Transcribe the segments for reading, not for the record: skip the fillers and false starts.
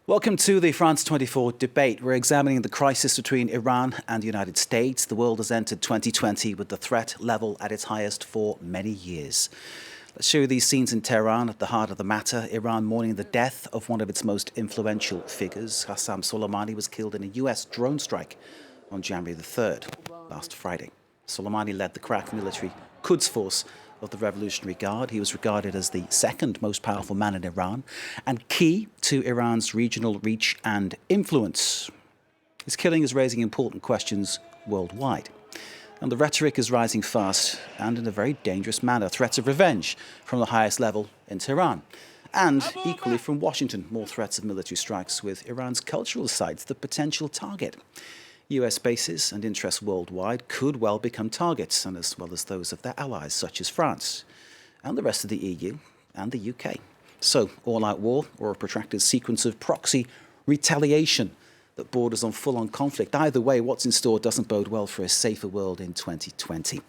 Welcome to the France 24 debate. We're examining the crisis between Iran and the United States. The world has entered 2020 with the threat level at its highest for many years. Let's show you these scenes in Tehran at the heart of the matter. Iran mourning the death of one of its most influential figures. Qassam Soleimani was killed in a US drone strike on January the 3rd, last Friday. Soleimani led the crack military Quds force of the Revolutionary Guard. He was regarded as the second most powerful man in Iran and key to Iran's regional reach and influence. His killing is raising important questions worldwide. And the rhetoric is rising fast and in a very dangerous manner. Threats of revenge from the highest level in Tehran. And equally from Washington, more threats of military strikes with Iran's cultural sites the potential target. US bases and interests worldwide could well become targets, and as well as those of their allies, such as France, and the rest of the EU and the UK. So, all-out war or a protracted sequence of proxy retaliation that borders on full-on conflict. Either way, what's in store doesn't bode well for a safer world in 2020.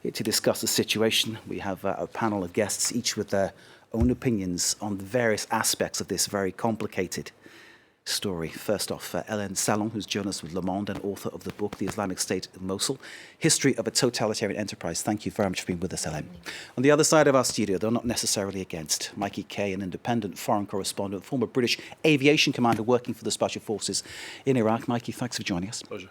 Here to discuss the situation, we have a panel of guests, each with their own opinions on the various aspects of this very complicated story. First off, Hélène Salon, who's journalist with Le Monde and author of the book, The Islamic State of Mosul, History of a Totalitarian Enterprise. Thank you very much for being with us, Hélène. On the other side of our studio, though not necessarily against, Mikey Kay, an independent foreign correspondent, former British aviation commander working for the Special Forces in Iraq. Mikey, thanks for joining us. Pleasure.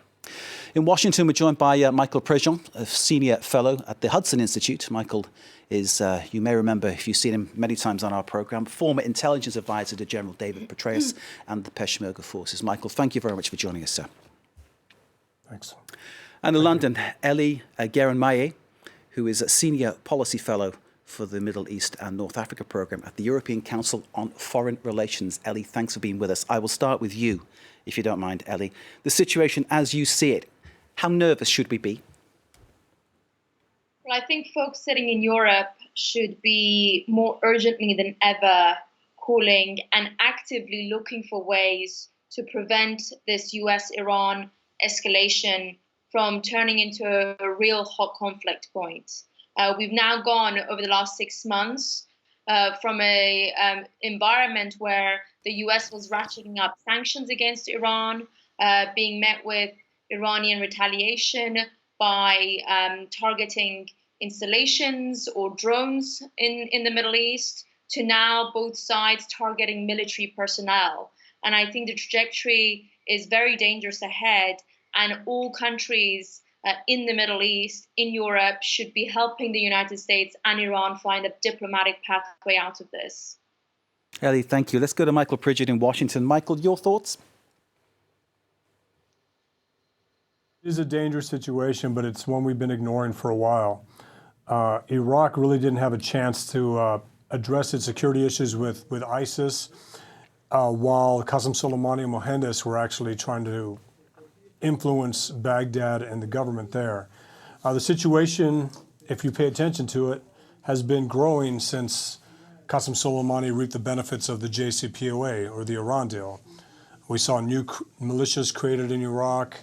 In Washington, we're joined by Michael Prejean, a senior fellow at the Hudson Institute. Michael is, you may remember if you've seen him many times on our program, former intelligence advisor to General David Petraeus and the Peshmerga forces. Michael, thank you very much for joining us, sir. Thanks. And in London, Elie Guérin-Maillet, who is a senior policy fellow for the Middle East and North Africa program at the European Council on Foreign Relations. Elie, thanks for being with us. I will start with you, if you don't mind, Elie. The situation as you see it, how nervous should we be? Well, I think folks sitting in Europe should be more urgently than ever calling and actively looking for ways to prevent this US-Iran escalation from turning into a real hot conflict point. We've now gone over the last 6 months from an environment where the US was ratcheting up sanctions against Iran, being met with Iranian retaliation by targeting installations or drones in the Middle East, to now both sides targeting military personnel. And I think the trajectory is very dangerous ahead, and all countries in the Middle East, in Europe, should be helping the United States and Iran find a diplomatic pathway out of this. Elie, thank you. Let's go to Michael Prejean in Washington. Michael, your thoughts? It is a dangerous situation, but it's one we've been ignoring for a while. Iraq really didn't have a chance to address its security issues with ISIS, while Qassam Soleimani and Mohandes were actually trying to influence Baghdad and the government there. The situation, if you pay attention to it, has been growing since Qassam Soleimani reaped the benefits of the JCPOA, or the Iran deal. We saw new militias created in Iraq.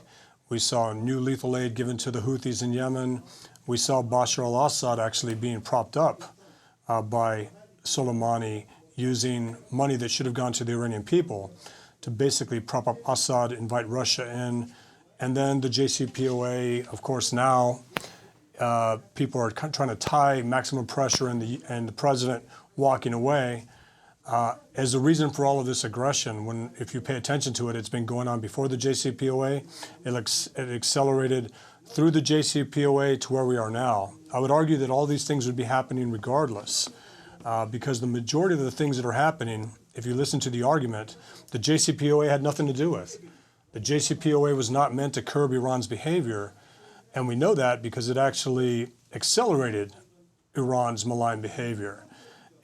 We saw new lethal aid given to the Houthis in Yemen. We saw Bashar al-Assad actually being propped up by Soleimani, using money that should have gone to the Iranian people to basically prop up Assad, invite Russia in. And then the JCPOA, of course, now people are trying to tie maximum pressure and the president walking away as the reason for all of this aggression. When, if you pay attention to it, it's been going on before the JCPOA. It accelerated through the JCPOA to where we are now. I would argue that all these things would be happening regardless, because the majority of the things that are happening, if you listen to the argument, the JCPOA had nothing to do with. The JCPOA was not meant to curb Iran's behavior, and we know that because it actually accelerated Iran's malign behavior.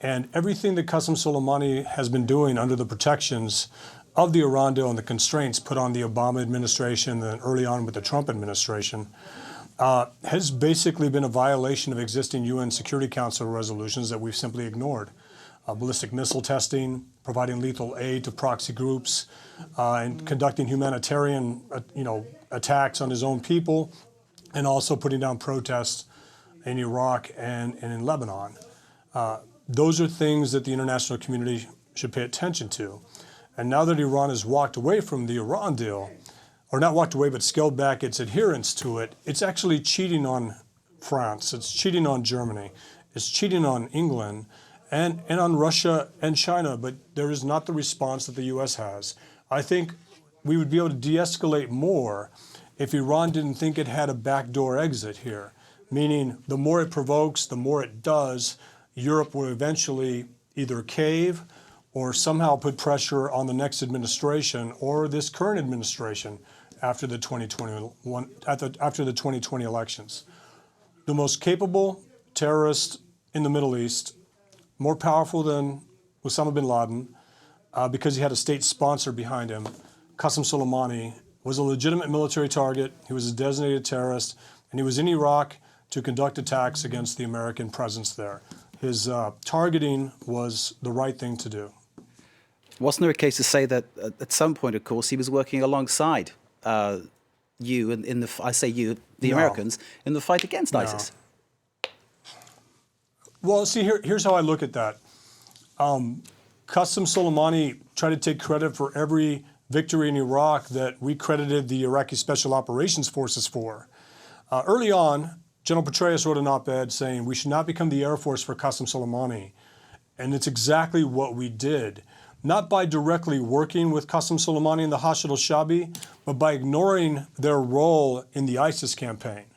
And everything that Qassam Soleimani has been doing under the protections of the Iran deal and the constraints put on the Obama administration and early on with the Trump administration has basically been a violation of existing UN Security Council resolutions that we've simply ignored. Ballistic missile testing, providing lethal aid to proxy groups, and conducting humanitarian attacks on his own people, and also putting down protests in Iraq and in Lebanon. Those are things that the international community should pay attention to. And now that Iran has walked away from the Iran deal, or not walked away, but scaled back its adherence to it, it's actually cheating on France, it's cheating on Germany, it's cheating on England, and on Russia and China, but there is not the response that the U.S. has. I think we would be able to de-escalate more if Iran didn't think it had a backdoor exit here, meaning the more it provokes, the more it does, Europe will eventually either cave or somehow put pressure on the next administration or this current administration after the 2020 elections. The most capable terrorist in the Middle East, more powerful than Osama bin Laden, because he had a state sponsor behind him. Qassam Soleimani was a legitimate military target. He was a designated terrorist, and he was in Iraq to conduct attacks against the American presence there. His targeting was the right thing to do. Wasn't there a case to say that at some point, of course, he was working alongside you, and the Americans, in the fight against ISIS? Well, see, here's how I look at that. Qassam Soleimani tried to take credit for every victory in Iraq that we credited the Iraqi Special Operations Forces for. Early on, General Petraeus wrote an op-ed saying we should not become the Air Force for Qassam Soleimani. And it's exactly what we did. Not by directly working with Qassam Soleimani and the Hashd al-Shabi, but by ignoring their role in the ISIS campaign.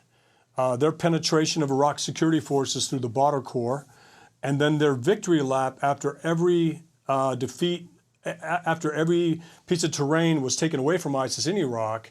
Their penetration of Iraq's security forces through the Badr Corps, and then their victory lap after every defeat, after every piece of terrain was taken away from ISIS in Iraq,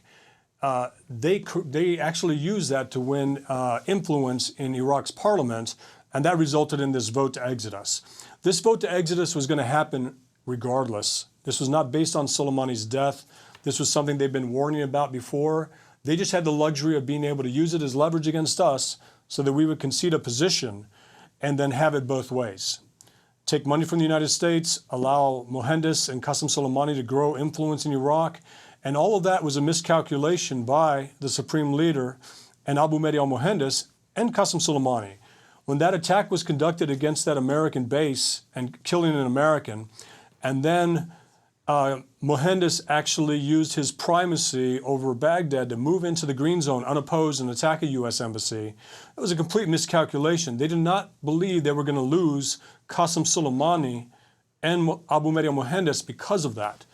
they actually used that to win influence in Iraq's parliament, and that resulted in this vote to exit us. This vote to exit us was going to happen regardless. This was not based on Soleimani's death. This was something they've been warning about before. They just had the luxury of being able to use it as leverage against us so that we would concede a position and then have it both ways. Take money from the United States, allow Mohandes and Qassam Soleimani to grow influence in Iraq, and all of that was a miscalculation by the supreme leader and Abu Mahdi al-Mohandes and Qassam Soleimani. When that attack was conducted against that American base and killing an American, and then Mohandes actually used his primacy over Baghdad to move into the green zone unopposed and attack a U.S. embassy. It was a complete miscalculation. They did not believe they were going to lose Qassam Soleimani and Abu Mahdi al-Mohandes because of that.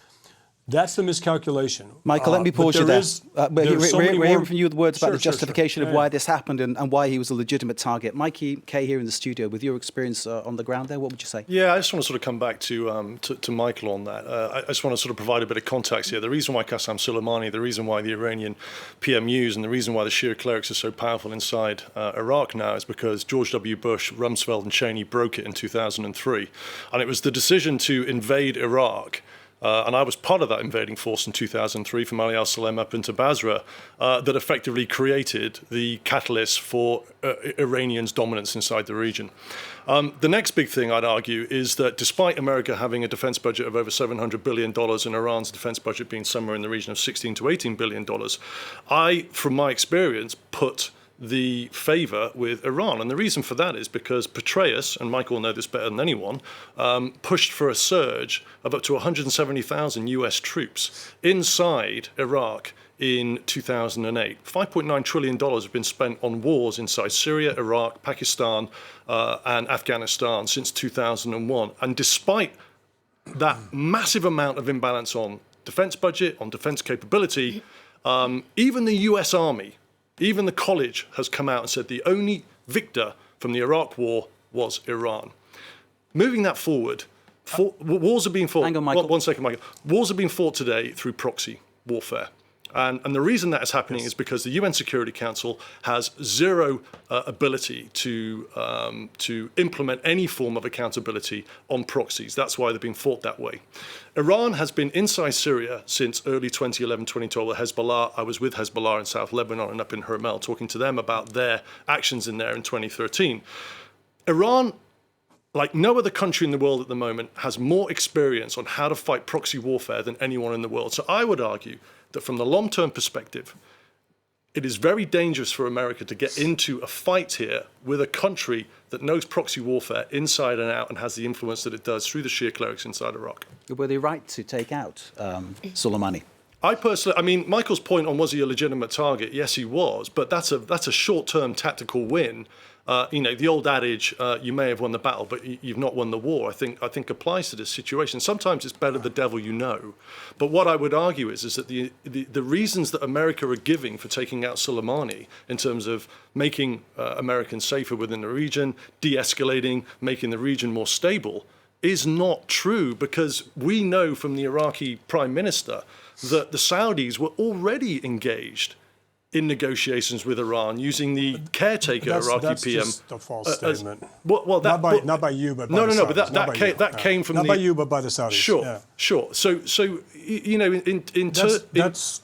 That's the miscalculation. Michael, let me pause you there. We're hearing from you the words about the justification of why this happened and why he was a legitimate target. Mikey Kay here in the studio, with your experience on the ground there, what would you say? Yeah, I just want to sort of come back to Michael on that. I just want to sort of provide a bit of context here. The reason why Qassam Soleimani, the reason why the Iranian PMUs, and the reason why the Shia clerics are so powerful inside Iraq now is because George W. Bush, Rumsfeld and Cheney broke it in 2003. And it was the decision to invade Iraq. And I was part of that invading force in 2003 from Ali al-Salem up into Basra that effectively created the catalyst for Iranians' dominance inside the region. The next big thing I'd argue is that despite America having a defense budget of over $700 billion and Iran's defense budget being somewhere in the region of $16 to $18 billion, I, from my experience, put the favor with Iran. And the reason for that is because Petraeus, and Michael will know this better than anyone, pushed for a surge of up to 170,000 US troops inside Iraq in 2008. $5.9 trillion have been spent on wars inside Syria, Iraq, Pakistan, and Afghanistan since 2001. And despite that massive amount of imbalance on defense budget, on defense capability, even the US Army, even the college has come out and said the only victor from the Iraq war was Iran. Moving that forward, wars are being fought. Hang on, Michael. One second, Michael. Wars are being fought today through proxy warfare. And the reason that is happening is because the UN Security Council has zero ability to implement any form of accountability on proxies. That's why they're being fought that way. Iran has been inside Syria since early 2011, 2012 with Hezbollah. I was with Hezbollah in South Lebanon and up in Hermel talking to them about their actions in there in 2013. Iran, like no other country in the world at the moment, has more experience on how to fight proxy warfare than anyone in the world. So I would argue that from the long-term perspective, it is very dangerous for America to get into a fight here with a country that knows proxy warfare inside and out and has the influence that it does through the Shia clerics inside Iraq. Were they right to take out Soleimani? I personally, I mean, Michael's point on was he a legitimate target? Yes, he was, but that's a short-term tactical win. The old adage, you may have won the battle, but you've not won the war, I think applies to this situation. Sometimes it's better the devil you know. But what I would argue is that the reasons that America are giving for taking out Soleimani in terms of making Americans safer within the region, de-escalating, making the region more stable, is not true, because we know from the Iraqi prime minister that the Saudis were already engaged in negotiations with Iran using the caretaker Iraqi that's PM. Just a false statement. Not by you, but by the Saudis. But that came from not by you, but by the Saudis. Sure, yeah. sure. So that's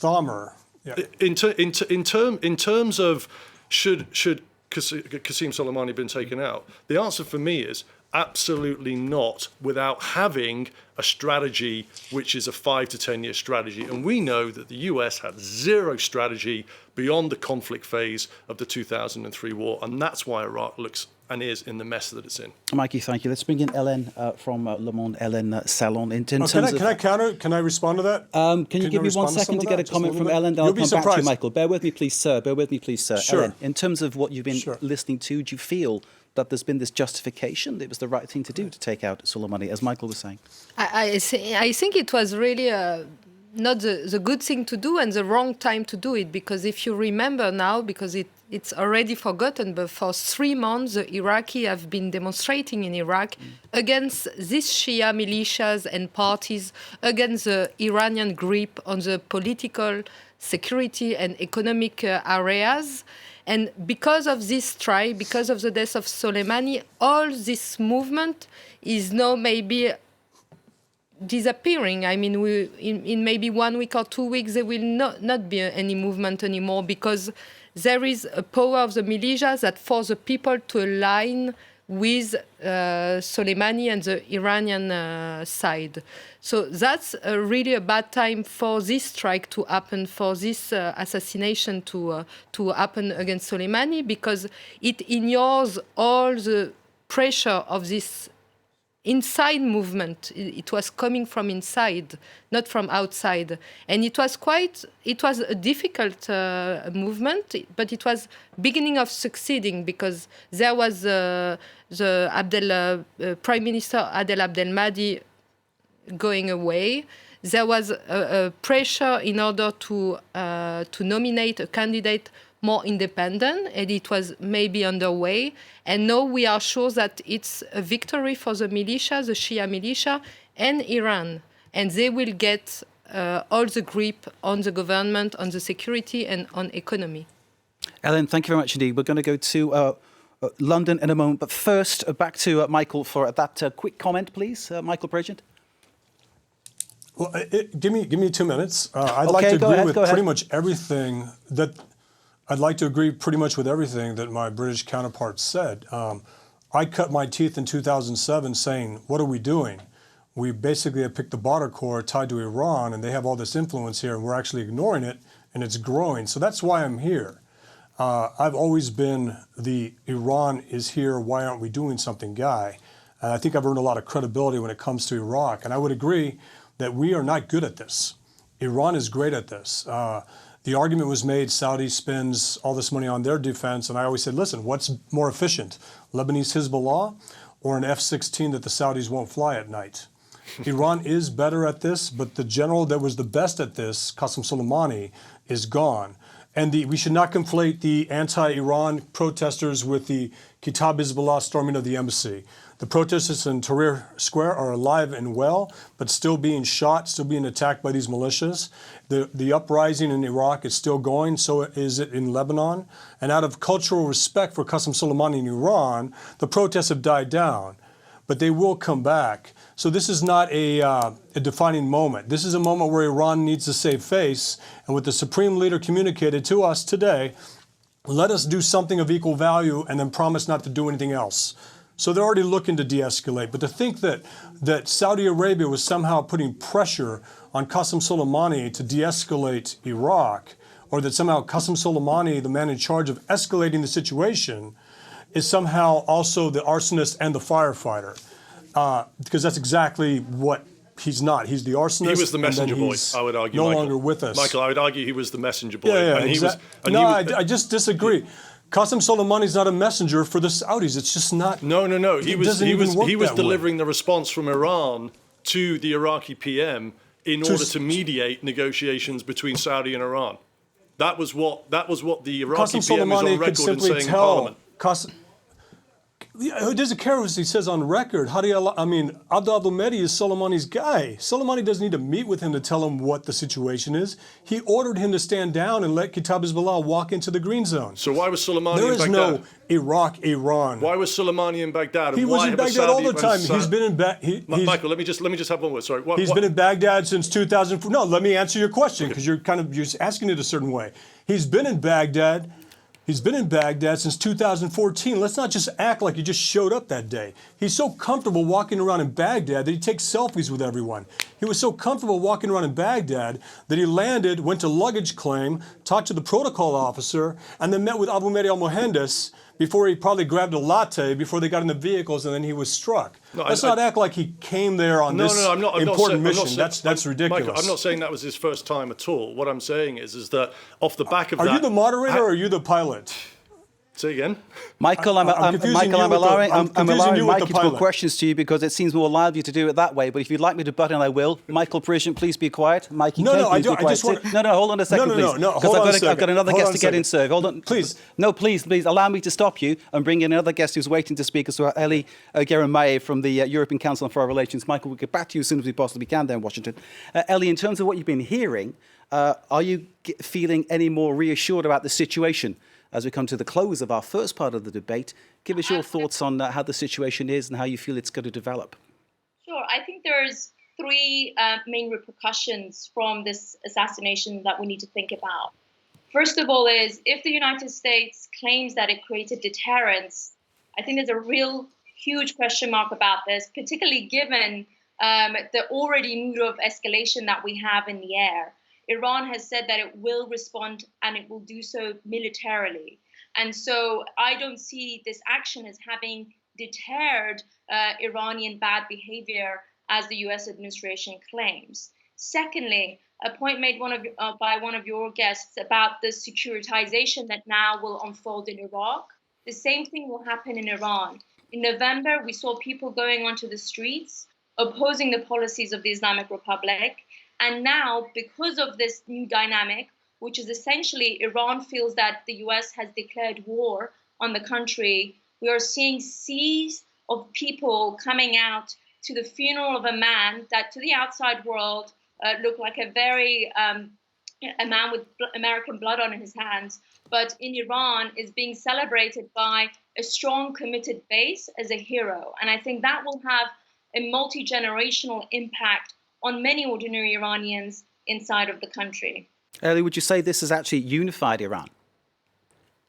Thammer. Yeah. In terms of should Qassam Soleimani been taken out, the answer for me is absolutely not, without having a strategy which is a 5 to 10 year strategy. And we know that the US had zero strategy beyond the conflict phase of the 2003 war. And that's why Iraq looks and is in the mess that it's in. Mikey, thank you. Let's bring in Hélène from Le Monde, Hélène Salon. Can I respond to that? Can you give me 1 second to get a comment from Hélène? Then I'll come back to you, Michael. Bear with me, please, sir. Sure. Hélène, in terms of what you've been listening to, do you feel that there's been this justification that it was the right thing to do to take out Soleimani, as Michael was saying? I think it was really not the good thing to do and the wrong time to do it, because if you remember now, because it's already forgotten, but for 3 months the Iraqi have been demonstrating in Iraq against these Shia militias and parties, against the Iranian grip on the political, security and economic areas. And because of this strike, because of the death of Soleimani, all this movement is now maybe disappearing. I mean, in maybe 1 week or 2 weeks, there will not be any movement anymore, because there is a power of the militias that force the people to align with Soleimani and the Iranian side. So that's really a bad time for this strike to happen, for this assassination to happen against Soleimani, because it ignores all the pressure of this inside movement. It was coming from inside, not from outside. And it was a difficult movement, but it was beginning of succeeding, because there was the Prime Minister Adel Abdelmahdi going away. There was a pressure in order to nominate a candidate more independent, and it was maybe underway. And now we are sure that it's a victory for the militia, the Shia militia, and Iran. And they will get all the grip on the government, on the security, and on economy. Ellen, thank you very much indeed. We're going to go to London in a moment. But first, back to Michael for that quick comment, please. Michael President. Well, give me 2 minutes. I'd like to agree with pretty much everything that my British counterpart said. I cut my teeth in 2007 saying, what are we doing? We basically have picked the border core tied to Iran, and they have all this influence here, and we're actually ignoring it, and it's growing. So that's why I'm here. I've always been the Iran is here, why aren't we doing something guy. I think I've earned a lot of credibility when it comes to Iraq, and I would agree that we are not good at this. Iran is great at this. The argument was made, Saudi spends all this money on their defense, and I always said, listen, what's more efficient, Lebanese Hezbollah or an F-16 that the Saudis won't fly at night? Iran is better at this, but the general that was the best at this, Qassam Soleimani, is gone. And we should not conflate the anti-Iran protesters with the Kitab Hezbollah storming of the embassy. The protesters in Tahrir Square are alive and well, but still being shot, still being attacked by these militias. The uprising in Iraq is still going, so is it in Lebanon. And out of cultural respect for Qassam Soleimani in Iran, the protests have died down, but they will come back. So this is not a defining moment. This is a moment where Iran needs to save face, and what the Supreme Leader communicated to us today, let us do something of equal value and then promise not to do anything else. So they're already looking to de-escalate. But to think that Saudi Arabia was somehow putting pressure on Qassam Soleimani to de-escalate Iraq or that somehow Qassam Soleimani, the man in charge of escalating the situation, is somehow also the arsonist and the firefighter. Because that's exactly what he's not. He's the arsonist. He was the messenger boy, I would argue. No Michael. longer with us. Michael, I would argue he was the messenger boy. Yeah, and exactly. I just disagree. Qassam Soleimani's not a messenger for the Saudis. It's just not. No. He was that delivering the response from Iran to the Iraqi PM in order to mediate negotiations between Saudi and Iran. That was what the Iraqi Qassam PM is on Soleimani could record in simply saying in tell. Parliament. Who doesn't care what he says on record? Abdul Mehdi is Soleimani's guy. Soleimani doesn't need to meet with him to tell him what the situation is. He ordered him to stand down and let Kitab Hezbollah walk into the green zone. So why was Soleimani there in Baghdad? There is no Iran. Why was Soleimani in Baghdad? He was in Baghdad all the time. He's been in Baghdad. Michael, let me just have one word. Sorry. He's been in Baghdad since 2004. No, let me answer your question because you're asking it a certain way. He's been in Baghdad. He's been in Baghdad since 2014. Let's not just act like he just showed up that day. He's so comfortable walking around in Baghdad that he takes selfies with everyone. He was so comfortable walking around in Baghdad that he landed, went to luggage claim, talked to the protocol officer, and then met with Abu Mehdi al-Mohandes before he probably grabbed a latte before they got in the vehicles, and then he was struck. Let's not act like he came there on this important mission. That's ridiculous. Michael, I'm not saying that was his first time at all. What I'm saying is that off the back of that... Are you the moderator or are you the pilot? Say again? Michael, I'm allowing Mike to put questions to you because it seems more lively to do it that way. But if you'd like me to butt in, I will. Michael Persian, please be quiet. Mikey, please be quiet. Hold on a second, please. Because I've got another guest to get in, sir. Hold on. Please. No, please, allow me to stop you and bring in another guest who's waiting to speak as well, Eli Geremaye from the European Council on Foreign Relations. Michael, we'll get back to you as soon as we possibly can there in Washington. Eli, in terms of what you've been hearing, are you feeling any more reassured about the situation? As we come to the close of our first part of the debate, give us your thoughts on how the situation is and how you feel it's going to develop. Sure. I think there's three main repercussions from this assassination that we need to think about. First of all is if the United States claims that it created deterrence, I think there's a real huge question mark about this, particularly given the already mood of escalation that we have in the air. Iran has said that it will respond and it will do so militarily. And so I don't see this action as having deterred Iranian bad behavior as the US administration claims. Secondly, a point made by one of your guests about the securitization that now will unfold in Iraq. The same thing will happen in Iran. In November, we saw people going onto the streets opposing the policies of the Islamic Republic. And now, because of this new dynamic, which is essentially Iran feels that the US has declared war on the country, we are seeing seas of people coming out to the funeral of a man that to the outside world looked like a man with American blood on his hands, but in Iran is being celebrated by a strong, committed base as a hero. And I think that will have a multi-generational impact on many ordinary Iranians inside of the country. Eli, would you say this has actually unified Iran?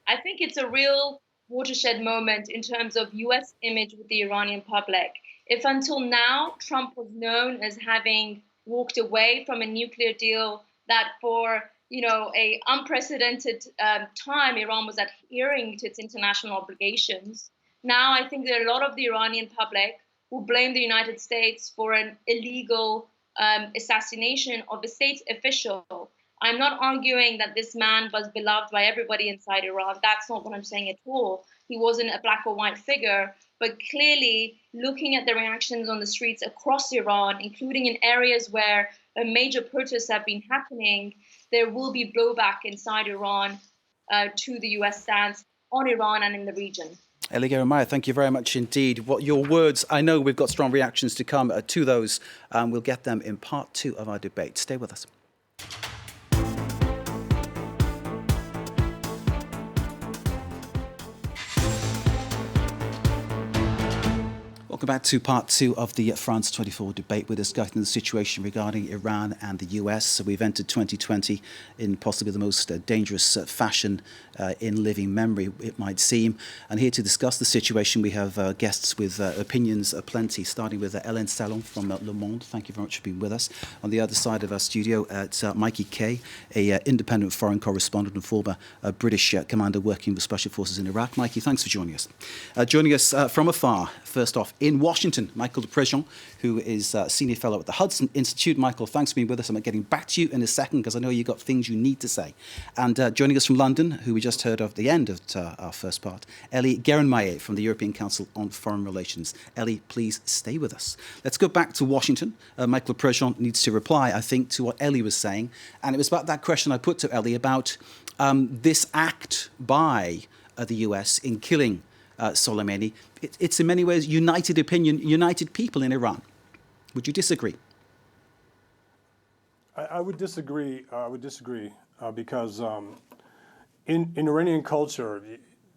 I think it's a real watershed moment in terms of US image with the Iranian public. If until now Trump was known as having walked away from a nuclear deal that for a unprecedented time Iran was adhering to its international obligations, now I think there are a lot of the Iranian public who blame the United States for an illegal assassination of a state official. I'm not arguing that this man was beloved by everybody inside Iran. That's not what I'm saying at all. He wasn't a black or white figure, but clearly looking at the reactions on the streets across Iran, including in areas where major protests have been happening, there will be blowback inside Iran to the US stance on Iran and in the region. Eli Geremaye, thank you very much indeed. What your words, I know we've got strong reactions to come to those. We'll get them in part 2 of our debate. Stay with us. Welcome Welcome back to part two of the France 24 debate. We're discussing the situation regarding Iran and the US. So we've entered 2020 in possibly the most dangerous fashion in living memory, it might seem. And here to discuss the situation, we have guests with opinions aplenty, starting with Hélène Salon from Le Monde. Thank you very much for being with us. On the other side of our studio, it's Mikey Kay, an independent foreign correspondent and former British commander working with Special Forces in Iraq. Mikey, thanks for joining us. Joining us from afar, first off, in Washington, Michael de Prejean, who is Senior Fellow at the Hudson Institute. Michael, thanks for being with us. I'm getting back to you in a second because I know you've got things you need to say. And joining us from London, who we just heard of the end of our first part, Elie Guérin-Maillet from the European Council on Foreign Relations. Elie, please stay with us. Let's go back to Washington. Michael de Prejean needs to reply, I think, to what Elie was saying. And it was about that question I put to Elie about this act by the US in killing Soleimani. It's in many ways united opinion, united people in Iran. Would you disagree? I would disagree. Because in Iranian culture,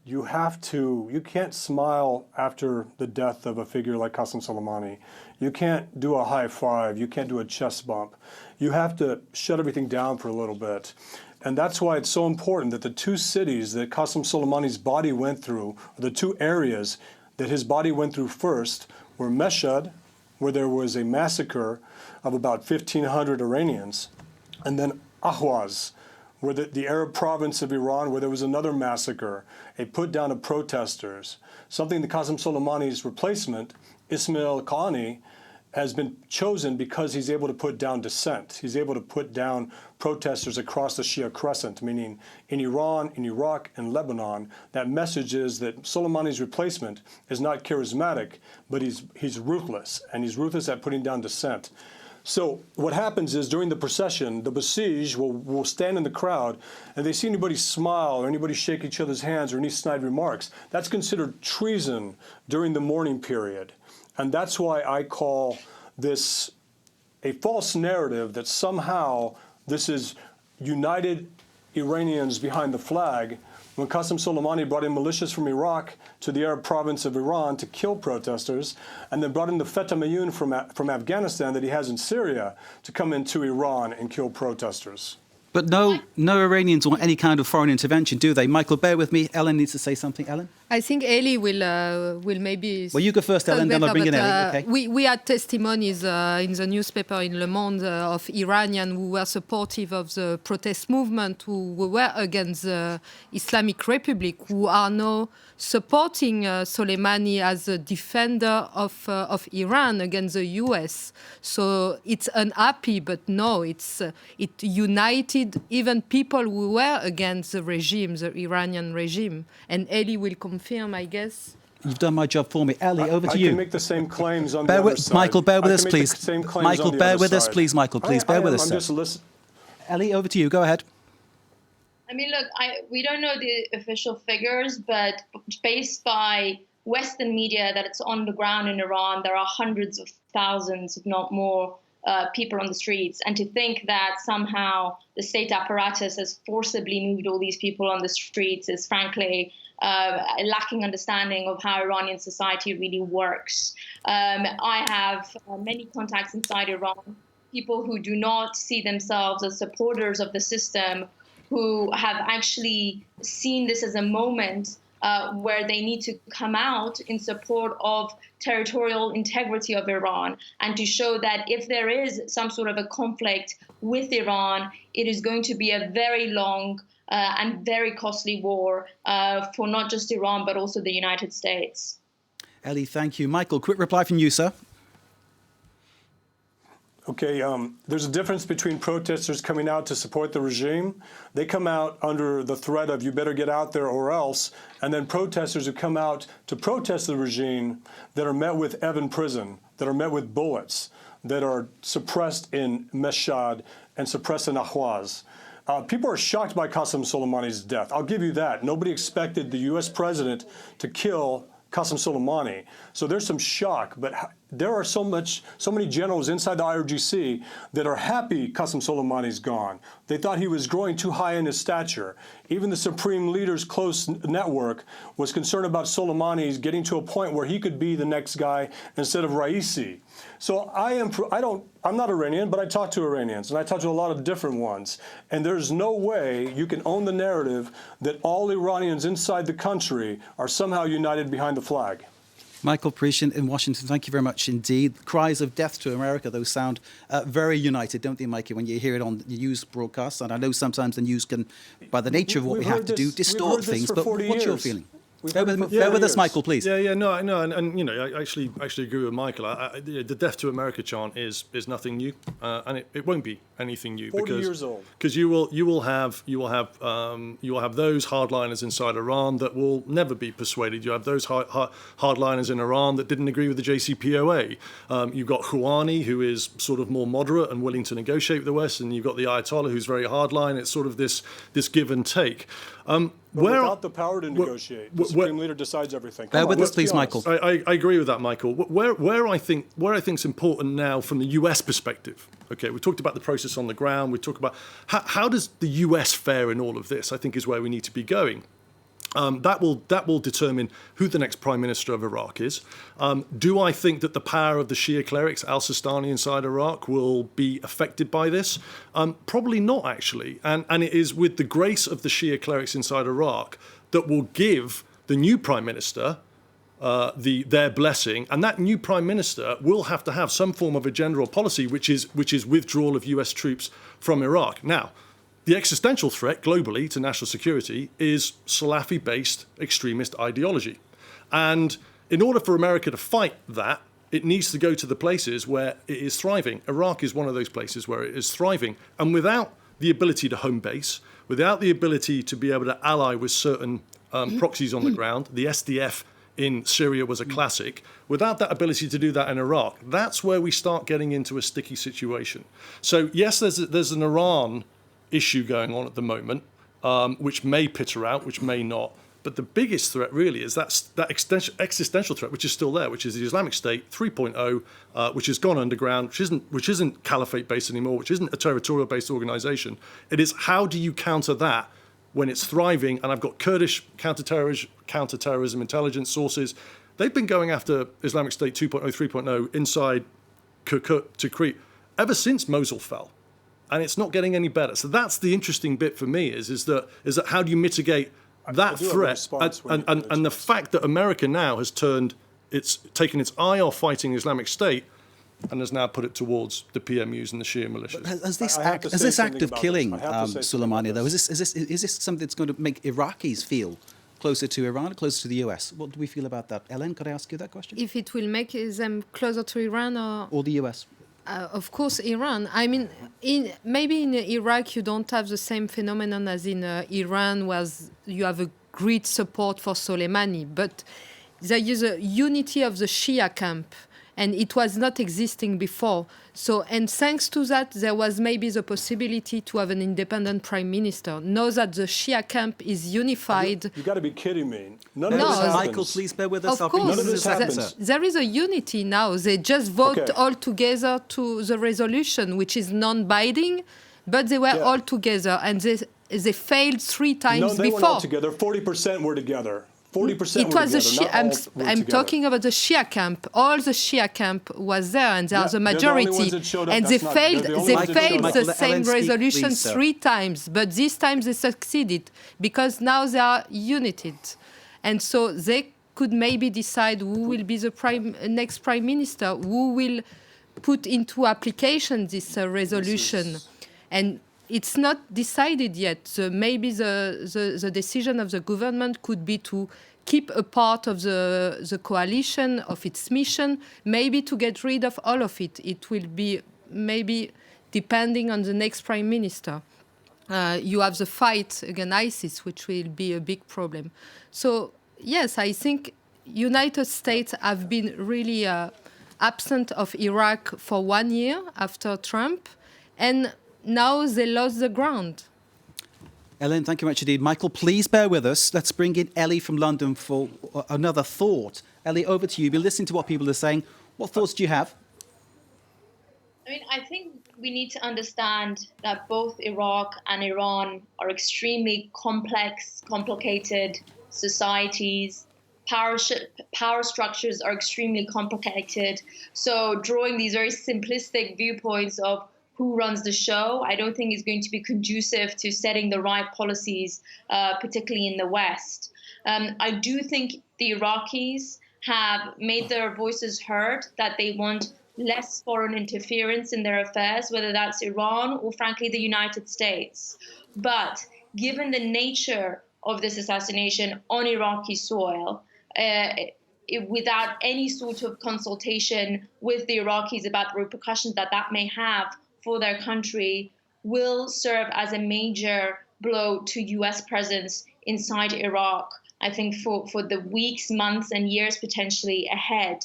you can't smile after the death of a figure like Qassam Soleimani. You can't do a high five. You can't do a chest bump. You have to shut everything down for a little bit. And that's why it's so important that the two cities that Qassam Soleimani's body went through, or the two areas that his body went through first, were Mashhad, where there was a massacre of about 1,500 Iranians, and then Ahwaz, where the Arab province of Iran, where there was another massacre, a put down of protesters, something that Qassam Soleimani's replacement, Ismail Qaani, has been chosen because he's able to put down dissent. He's able to put down protesters across the Shia crescent, meaning in Iran, in Iraq, and Lebanon. That message is that Soleimani's replacement is not charismatic, but he's ruthless, and he's ruthless at putting down dissent. So what happens is during the procession, the Basij will stand in the crowd, and they see anybody smile or anybody shake each other's hands or any snide remarks. That's considered treason during the mourning period. And that's why I call this a false narrative that somehow this is united Iranians behind the flag, when Qassam Soleimani brought in militias from Iraq to the Arab province of Iran to kill protesters, and then brought in the Fatah Mayun from Afghanistan that he has in Syria to come into Iran and kill protesters. But no Iranians want any kind of foreign intervention, do they? Michael, bear with me. Ellen needs to say something. Ellen? I think Elie will maybe... Well, you go first, Ellen, then I'll bring in Elie. Okay. We had testimonies in the newspaper in Le Monde of Iranians who were supportive of the protest movement, who were against the Islamic Republic, who are now supporting Soleimani as a defender of Iran against the US. So it's unhappy, but no, it united even people who were against the regime, the Iranian regime. And Elie will confirm, I guess. You've done my job for me. Elie, over to you. I can make the same claims on the other side. Michael, bear with us, please. Michael, bear with us, please. Michael, please, bear with us, sir. Elie, over to you. Go ahead. I mean, look, we don't know the official figures, but based by Western media that it's on the ground in Iran, there are hundreds of thousands, if not more, people on the streets. And to think that somehow the state apparatus has forcibly moved all these people on the streets is frankly lacking understanding of how Iranian society really works. I have many contacts inside Iran, people who do not see themselves as supporters of the system, who have actually seen this as a moment where they need to come out in support of territorial integrity of Iran and to show that if there is some sort of a conflict with Iran, it is going to be a very long and very costly war for not just Iran, but also the United States. Elie, thank you. Michael, quick reply from you, sir. Okay, there's a difference between protesters coming out to support the regime. They come out under the threat of you better get out there or else, and then protesters who come out to protest the regime that are met with Evin prison, that are met with bullets, that are suppressed in Mashhad and suppressed in Ahwaz. People are shocked by Qassam Soleimani's death. I'll give you that. Nobody expected the U.S. president to kill Qassam Soleimani. So there's some shock, but there are so many generals inside the IRGC that are happy Qassam Soleimani's gone. They thought he was growing too high in his stature. Even the Supreme Leader's close network was concerned about Soleimani getting to a point where he could be the next guy instead of Raisi. So I'm not Iranian, but I talk to Iranians, and I talk to a lot of different ones. And there's no way you can own the narrative that all Iranians inside the country are somehow united behind the flag. Michael Prishin in Washington, thank you very much indeed. Cries of death to America, those sound very united, don't they, Mikey, when you hear it on the news broadcasts? And I know sometimes the news can, by the nature of what we have to do, distort things. But what's your feeling? Bear with us, Michael, please. No, and you know, I actually agree with Michael. The "Death to America" chant is nothing new, and it won't be anything new. 40 years old. Because you will have those hardliners inside Iran that will never be persuaded. You have those hardliners in Iran that didn't agree with the JCPOA. You've got Rouhani, who is sort of more moderate and willing to negotiate with the West, and you've got the Ayatollah, who's very hardline. It's sort of this give and take. But without the power to negotiate, the Supreme Leader decides everything. Bear with us, please, Michael. I agree with that, Michael. Where I think it's important now from the US perspective. Okay, we talked about the process on the ground. We talked about how does the US fare in all of this, I think, is where we need to be going. That will determine who the next Prime Minister of Iraq is. Do I think that the power of the Shia clerics, al-Sistani inside Iraq, will be affected by this? Probably not, actually. And it is with the grace of the Shia clerics inside Iraq that will give the new Prime Minister their blessing, and that new Prime Minister will have to have some form of agenda or policy, which is withdrawal of US troops from Iraq. Now, the existential threat globally to national security is Salafi-based extremist ideology. And in order for America to fight that, it needs to go to the places where it is thriving. Iraq is one of those places where it is thriving. And without the ability to home base, without the ability to be able to ally with certain proxies on the ground, the SDF in Syria was a classic. Without that ability to do that in Iraq, that's where we start getting into a sticky situation. So yes, there's an Iran issue going on at the moment, which may peter out, which may not. But the biggest threat really is that existential threat, which is still there, which is the Islamic State 3.0, which has gone underground, which isn't caliphate-based anymore, which isn't a territorial-based organization. It is how do you counter that when it's thriving? And I've got Kurdish counterterrorism intelligence sources. They've been going after Islamic State 2.0, 3.0 inside Kirkuk, Tikrit, ever since Mosul fell. And it's not getting any better. So that's the interesting bit for me is that how do you mitigate that threat? And the fact that America now has taken its eye off fighting Islamic State and has now put it towards the PMUs and the Shia militias. Has this act of killing Soleimani, though, is this something that's going to make Iraqis feel closer to Iran, closer to the US? What do we feel about that? Ellen, could I ask you that question? If it will make them closer to Iran or the US? Of course, Iran. I mean, maybe in Iraq you don't have the same phenomenon as in Iran, where you have a great support for Soleimani, but there is a unity of the Shia camp, and it was not existing before. So, and thanks to that, there was maybe the possibility to have an independent prime minister. Now that the Shia camp is unified. You got to be kidding me. None of this happens. Michael, please bear with us. Of course, none of this happens. There is a unity now. They just vote all together to the resolution, which is non-binding, but they were all together, and they failed 3 times before. No, they weren't all together. 40% were together. 40% it was the Shia. I'm talking about the Shia camp. All the Shia camp was there, and they are the majority. And they failed. They failed the same resolution 3 times, but this time they succeeded because now they are united, and so they could maybe decide who will be the next prime minister, who will put into application this resolution, and. It's not decided yet. So maybe the decision of the government could be to keep a part of the coalition, of its mission, maybe to get rid of all of it. It will be maybe depending on the next prime minister. You have the fight against ISIS, which will be a big problem. So, yes, I think United States have been really absent of Iraq for 1 year after Trump, and now they lost the ground. Ellen, thank you very much indeed. Michael, please bear with us. Let's bring in Ellie from London for another thought. Ellie, over to you. You've been listening to what people are saying. What thoughts do you have? I mean, I think we need to understand that both Iraq and Iran are extremely complex, complicated societies. Power structures are extremely complicated. So drawing these very simplistic viewpoints of who runs the show, I don't think is going to be conducive to setting the right policies, particularly in the West. I do think the Iraqis have made their voices heard that they want less foreign interference in their affairs, whether that's Iran or, frankly, the United States. But given the nature of this assassination on Iraqi soil, without any sort of consultation with the Iraqis about the repercussions that that may have for their country, will serve as a major blow to U.S. presence inside Iraq, I think, for the weeks, months, and years potentially ahead.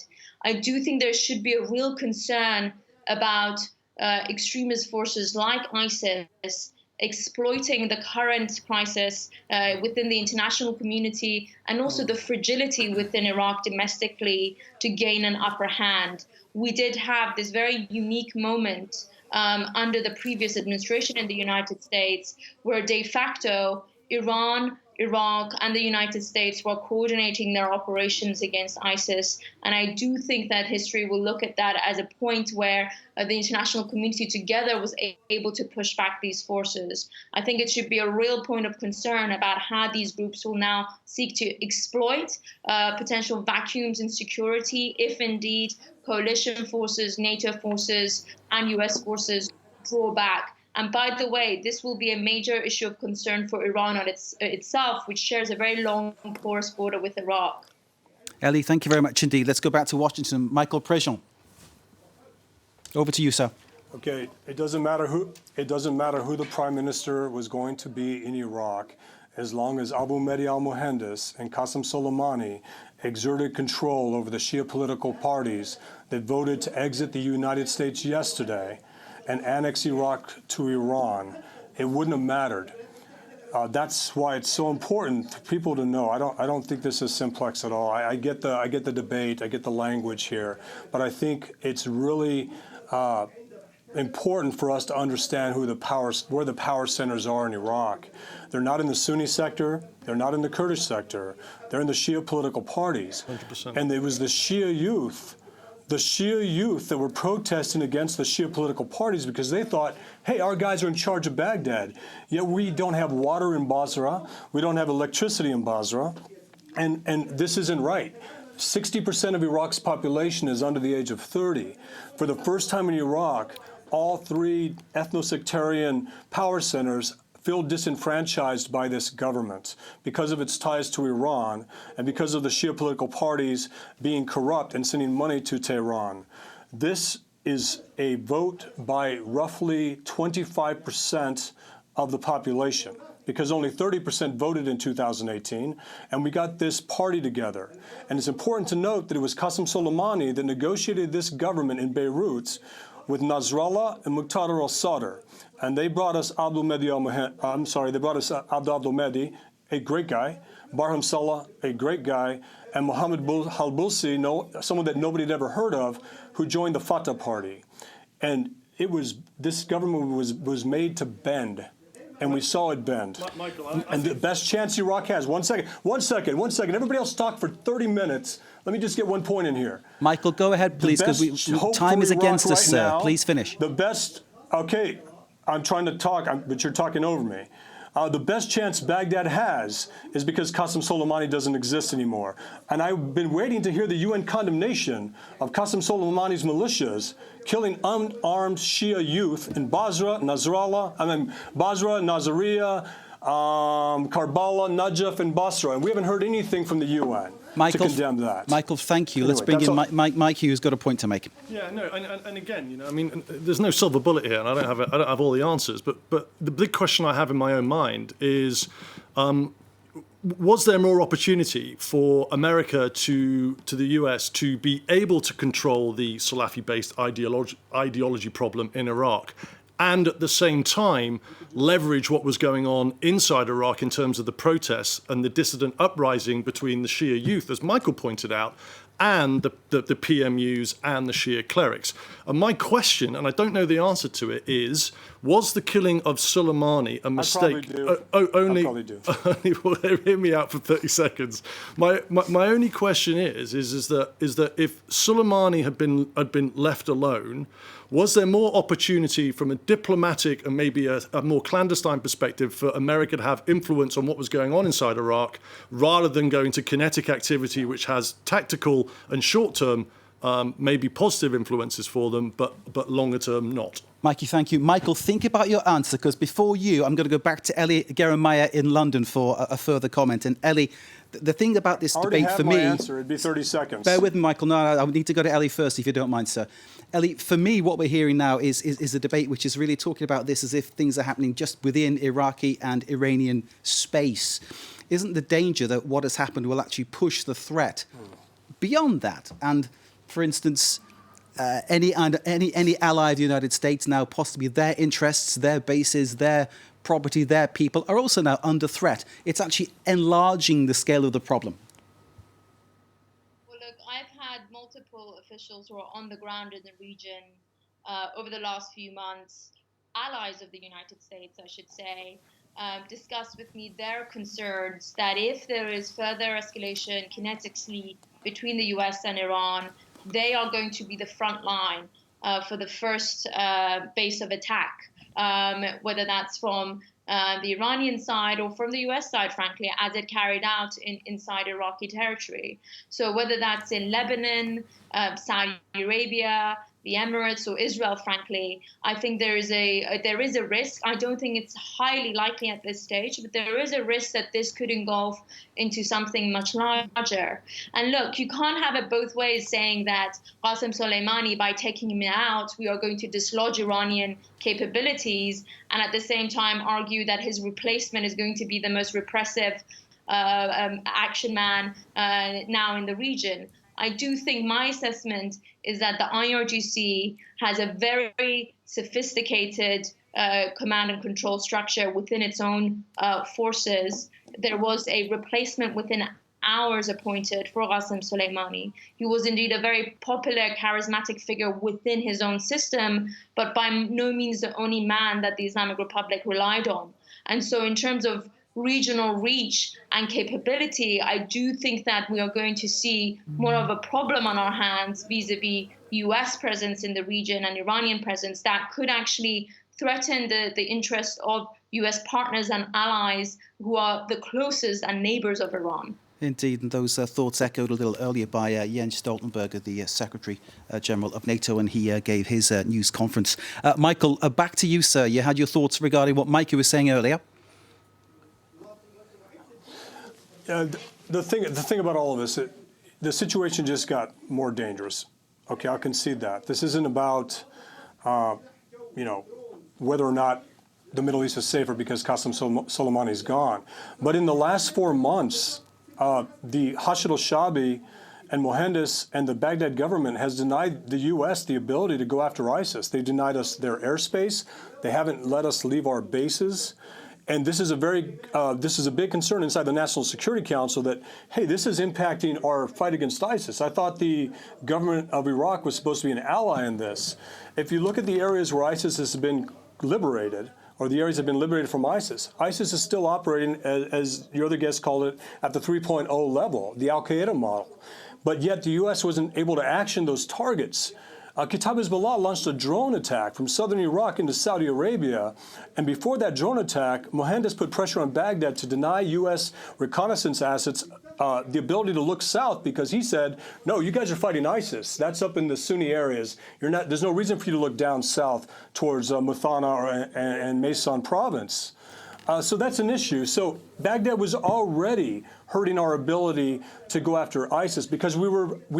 I do think there should be a real concern about extremist forces like ISIS exploiting the current crisis within the international community and also the fragility within Iraq domestically to gain an upper hand. We did have this very unique moment under the previous administration in the United States where de facto Iran, Iraq, and the United States were coordinating their operations against ISIS. And I do think that history will look at that as a point where the international community together was able to push back these forces. I think it should be a real point of concern about how these groups will now seek to exploit potential vacuums in security if indeed coalition forces, NATO forces, and US forces draw back. And by the way, this will be a major issue of concern for Iran on itself, which shares a very long, porous border with Iraq. Ellie, thank you very much indeed. Let's go back to Washington. Michael Prejean. Over to you, sir. Okay, it doesn't matter who the prime minister was going to be in Iraq, as long as Abu Mahdi al-Mohandes and Qassam Soleimani exerted control over the Shia political parties that voted to exit the United States yesterday and annex Iraq to Iran, it wouldn't have mattered. That's why it's so important for people to know. I don't think this is simplex at all. I get the debate, I get the language here, but I think it's really important for us to understand where the power centers are in Iraq. They're not in the Sunni sector. They're not in the Kurdish sector. They're in the Shia political parties. 100%. And it was the Shia youth that were protesting against the Shia political parties because they thought, hey, our guys are in charge of Baghdad. Yet we don't have water in Basra. We don't have electricity in Basra. And this isn't right. 60% of Iraq's population is under the age of 30. For the first time in Iraq, all three ethno-sectarian power centers feel disenfranchised by this government because of its ties to Iran and because of the Shia political parties being corrupt and sending money to Tehran. This is a vote by roughly 25% of the population, because only 30% voted in 2018, and we got this party together. And it's important to note that it was Qassam Soleimani that negotiated this government in Beirut with Nasrallah and Muqtada al-Sadr. And they brought us Abd al-Mahdi, a great guy, Barham Saleh, a great guy, and Mohammed al-Bulsi, someone that nobody had ever heard of, who joined the Fatah party. And this government was made to bend. And we saw it bend. Michael, and the best chance Iraq has, one second. Everybody else talk for 30 minutes. Let me just get one point in here. Michael, go ahead, please, because time is against us, sir. Please finish. Okay, I'm trying to talk, but you're talking over me. The best chance Baghdad has is because Qassam Soleimani doesn't exist anymore. And I've been waiting to hear the UN condemnation of Qassam Soleimani's militias killing unarmed Shia youth in Basra, Nasriyah, Karbala, Najaf, and Basra. And we haven't heard anything from the UN to condemn that. Michael, thank you. Anyway, let's bring in Mike Hughes, got a point to make. Yeah, no, and again, I mean, there's no silver bullet here, and I don't have all the answers. But the big question I have in my own mind is, was there more opportunity for America to the US to be able to control the Salafi-based ideology problem in Iraq, and at the same time leverage what was going on inside Iraq in terms of the protests and the dissident uprising between the Shia youth, as Michael pointed out, and the PMUs and the Shia clerics. And my question, and I don't know the answer to it, is, was the killing of Soleimani a mistake? I probably do. Well, hear me out for 30 seconds. My only question is that if Soleimani had been left alone, was there more opportunity from a diplomatic and maybe a more clandestine perspective for America to have influence on what was going on inside Iraq, rather than going to kinetic activity, which has tactical and short-term maybe positive influences for them, but longer term not? Mikey, thank you. Michael, think about your answer, because before you, I'm going to go back to Ellie Geremaya in London for a further comment. And Ellie, the thing about this debate for me... I already have my answer. It'd be 30 seconds. Bear with me, Michael. No, I need to go to Ellie first, if you don't mind, sir. Ellie, for me, what we're hearing now is a debate which is really talking about this as if things are happening just within Iraqi and Iranian space. Isn't the danger that what has happened will actually push the threat beyond that? And, for instance, any ally of the United States now, possibly their interests, their bases, their property, their people, are also now under threat. It's actually enlarging the scale of the problem. Well, look, I've had multiple officials who are on the ground in the region over the last few months, allies of the United States, I should say, discuss with me their concerns that if there is further escalation kinetically between the US and Iran, they are going to be the front line for the first base of attack, whether that's from the Iranian side or from the US side, frankly, as it carried out inside Iraqi territory. So whether that's in Lebanon, Saudi Arabia, the Emirates, or Israel, frankly, I think there is a risk. I don't think it's highly likely at this stage, but there is a risk that this could engulf into something much larger. And look, you can't have it both ways, saying that Qassam Soleimani, by taking him out, we are going to dislodge Iranian capabilities, and at the same time argue that his replacement is going to be the most repressive action man now in the region. I do think my assessment is that the IRGC has a very sophisticated command and control structure within its own forces. There was a replacement within hours appointed for Qassam Soleimani. He was indeed a very popular, charismatic figure within his own system, but by no means the only man that the Islamic Republic relied on. And so in terms of regional reach and capability, I do think that we are going to see more of a problem on our hands vis-a-vis US presence in the region and Iranian presence that could actually threaten the interest of US partners and allies who are the closest and neighbors of Iran. Indeed, and those thoughts echoed a little earlier by Jens Stoltenberg, the Secretary General of NATO, and he gave his news conference. Michael, back to you, sir. You had your thoughts regarding what Mikey was saying earlier. The thing about all of this, the situation just got more dangerous. Okay, I'll concede that. This isn't about, whether or not the Middle East is safer because Qassam Soleimani is gone. But in the last 4 months, the Hashid al-Shaabi and Mohandes and the Baghdad government has denied the U.S. the ability to go after ISIS. They denied us their airspace. They haven't let us leave our bases. And this is a big concern inside the National Security Council that, hey, this is impacting our fight against ISIS. I thought the government of Iraq was supposed to be an ally in this. If you look at the areas where ISIS has been liberated, or the areas have been liberated from ISIS, ISIS is still operating, as your other guest called it, at the 3.0 level, the al-Qaeda model. But yet the U.S. wasn't able to action those targets. Kataib Hezbollah launched a drone attack from southern Iraq into Saudi Arabia. And before that drone attack, Mohandes put pressure on Baghdad to deny U.S. reconnaissance assets the ability to look south, because he said, no, you guys are fighting ISIS. That's up in the Sunni areas. There's no reason for you to look down south towards Muthana and Maysan province. So that's an issue. So Baghdad was already hurting our ability to go after ISIS because we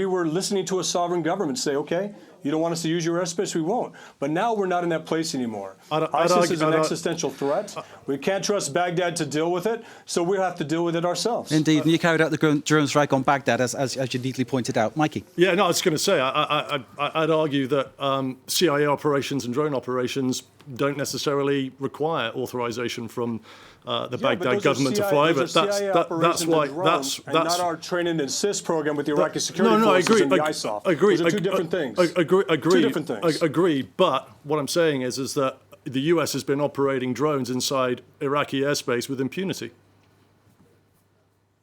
were listening to a sovereign government say, okay, You don't want us to use your airspace? We won't. But now we're not in that place anymore. I'd ISIS argue- is an I'd- existential threat. We can't trust Baghdad to deal with it, so we have to deal with it ourselves. Indeed, and you carried out the drone strike on Baghdad, as you neatly pointed out. Mikey? Yeah, no, I was going to say, I'd argue that CIA operations and drone operations don't necessarily require authorization from the Baghdad government to fly, but that's why that's not our train and assist program with the Iraqi security I forces agree. and the ISAF. Agree. Those are two different things. Agree. Two different things. Agree. But what I'm saying is that the US has been operating drones inside Iraqi airspace with impunity.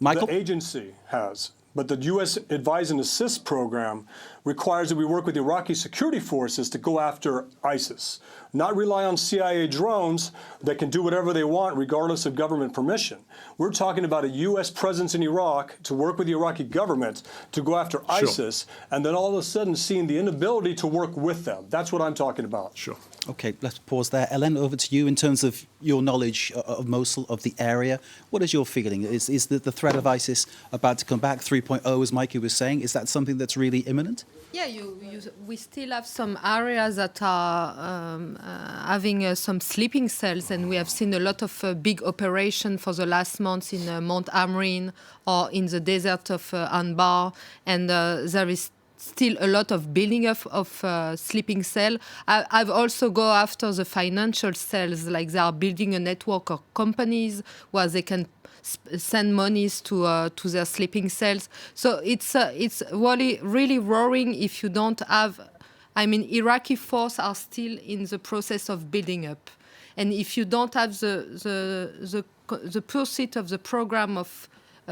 Michael? The agency has. But the U.S. Advise and Assist program requires that we work with Iraqi security forces to go after ISIS, not rely on CIA drones that can do whatever they want regardless of government permission. We're talking about a U.S. presence in Iraq to work with the Iraqi government to go after ISIS, and then all of a sudden seeing the inability to work with them. That's what I'm talking about. Sure. Okay, let's pause there. Ellen, over to you in terms of your knowledge of Mosul, of the area. What is your feeling? Is the threat of ISIS about to come back 3.0, as Mikey was saying? Is that something that's really imminent? Yeah, we still have some areas that are having some sleeping cells, and we have seen a lot of big operations for the last months in Mount Amrin or in the desert of Anbar, and there is still a lot of building of sleeping cell. I've also go after the financial cells, like they are building a network of companies where they can send monies to their sleeping cells. So it's really worrying if you don't have. I mean, Iraqi forces are still in the process of building up, and if you don't have the pursuit of the program of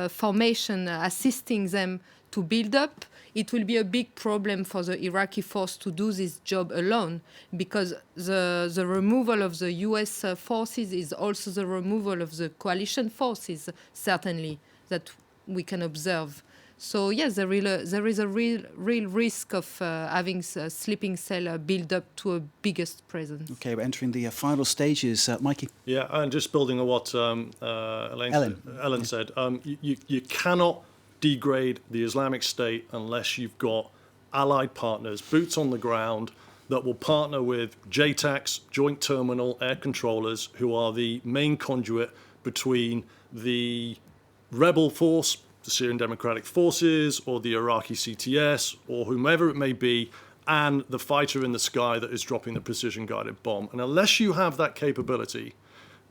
formation assisting them to build up, it will be a big problem for the Iraqi force to do this job alone, because the removal of the U.S. forces is also the removal of the coalition forces, certainly, that we can observe. So yes, there is a real risk of having a sleeping cell build up to a biggest presence. Okay, we're entering the final stages. Mikey? Yeah, and just building on what Ellen said, you cannot degrade the Islamic State unless you've got allied partners, boots on the ground, that will partner with JTACs, Joint Terminal Air Controllers, who are the main conduit between the rebel force, the Syrian Democratic Forces, or the Iraqi CTS, or whomever it may be, and the fighter in the sky that is dropping the precision-guided bomb. And unless you have that capability,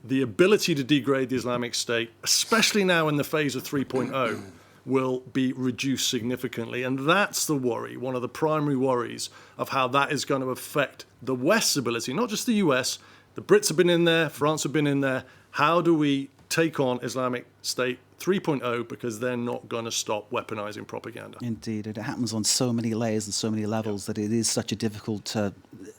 the ability to degrade the Islamic State, especially now in the phase of 3.0, will be reduced significantly. And that's the worry, one of the primary worries of how that is going to affect the West's ability, not just the US. The Brits have been in there, France have been in there. How do we take on Islamic State 3.0, because they're not going to stop weaponizing propaganda? Indeed, it happens on so many layers and so many levels that it is such a difficult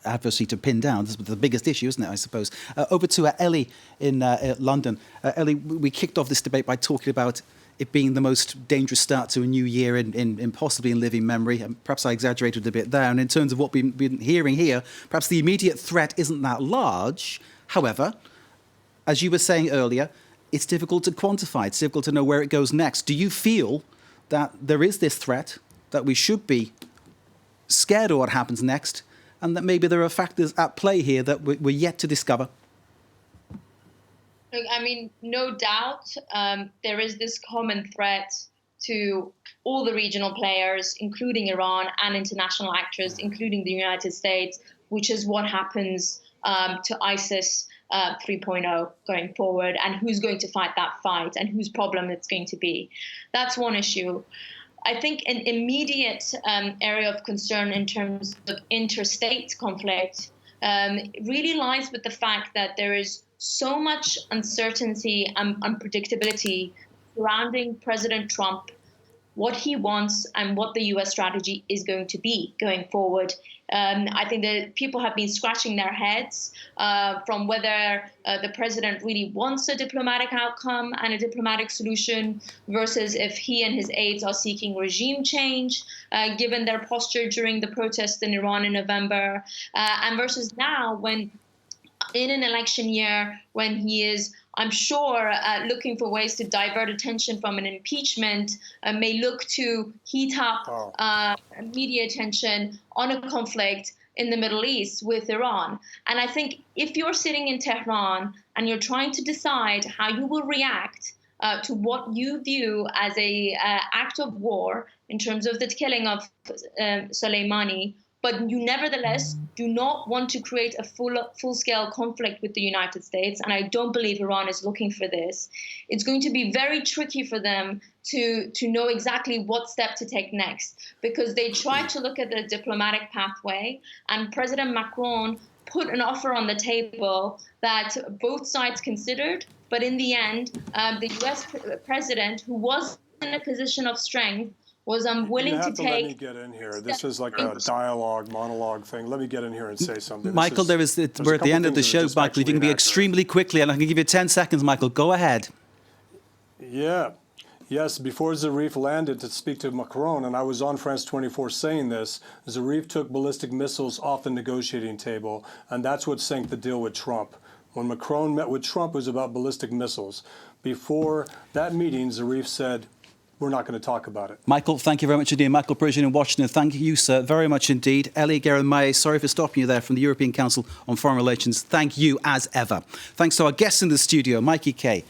adversary to pin down. This is the biggest issue, isn't it, I suppose? Over to Ellie in London. Ellie, we kicked off this debate by talking about it being the most dangerous start to a new year in possibly in living memory. And perhaps I exaggerated a bit there. And in terms of what we've been hearing here, perhaps the immediate threat isn't that large. However, as you were saying earlier, it's difficult to quantify. It's difficult to know where it goes next. Do you feel that there is this threat, that we should be scared of what happens next, and that maybe there are factors at play here that we're yet to discover? Look, I mean, no doubt there is this common threat to all the regional players, including Iran, and international actors, including the United States, which is what happens to ISIS 3.0 going forward, and who's going to fight that fight and whose problem it's going to be. That's one issue. I think an immediate area of concern in terms of interstate conflict really lies with the fact that there is so much uncertainty and unpredictability surrounding President Trump, what he wants and what the U.S. strategy is going to be going forward. I think that people have been scratching their heads from whether the president really wants a diplomatic outcome and a diplomatic solution versus if he and his aides are seeking regime change, given their posture during the protests in Iran in November, and versus now when in an election year when he is I'm sure looking for ways to divert attention from an impeachment may look to heat up media attention on a conflict in the Middle East with Iran. And I think if you're sitting in Tehran and you're trying to decide how you will react to what you view as a act of war in terms of the killing of Soleimani, but you nevertheless do not want to create a full-scale conflict with the United States, and I don't believe Iran is looking for this, it's going to be very tricky for them to know exactly what step to take next, because they tried to look at the diplomatic pathway, and President Macron put an offer on the table that both sides considered, but in the end, the US president, who was in a position of strength, was unwilling to take... Let me get in here. This is like a monologue thing. Let me get in here and say something. Michael, we're at the end of the show, Michael. If you can be extremely quickly, and I can give you 10 seconds, Michael. Go ahead. Yeah. Yes, before Zarif landed to speak to Macron, and I was on France 24 saying this, Zarif took ballistic missiles off the negotiating table, and that's what sank the deal with Trump. When Macron met with Trump, it was about ballistic missiles. Before that meeting, Zarif said, we're not going to talk about it. Michael, thank you very much indeed. Michael Persian in Washington, thank you, sir, very much indeed. Elie Guerin-Maye, sorry for stopping you there, from the European Council on Foreign Relations. Thank you as ever. Thanks to our guests in the studio, Mikey Kay,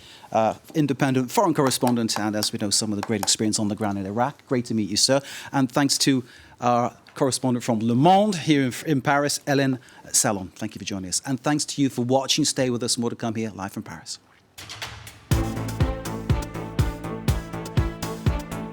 independent foreign correspondent, and as we know, some of the great experience on the ground in Iraq. Great to meet you, sir. And thanks to our correspondent from Le Monde here in Paris, Hélène Salon. Thank you for joining us. And thanks to you for watching. Stay with us. More to come here live from Paris.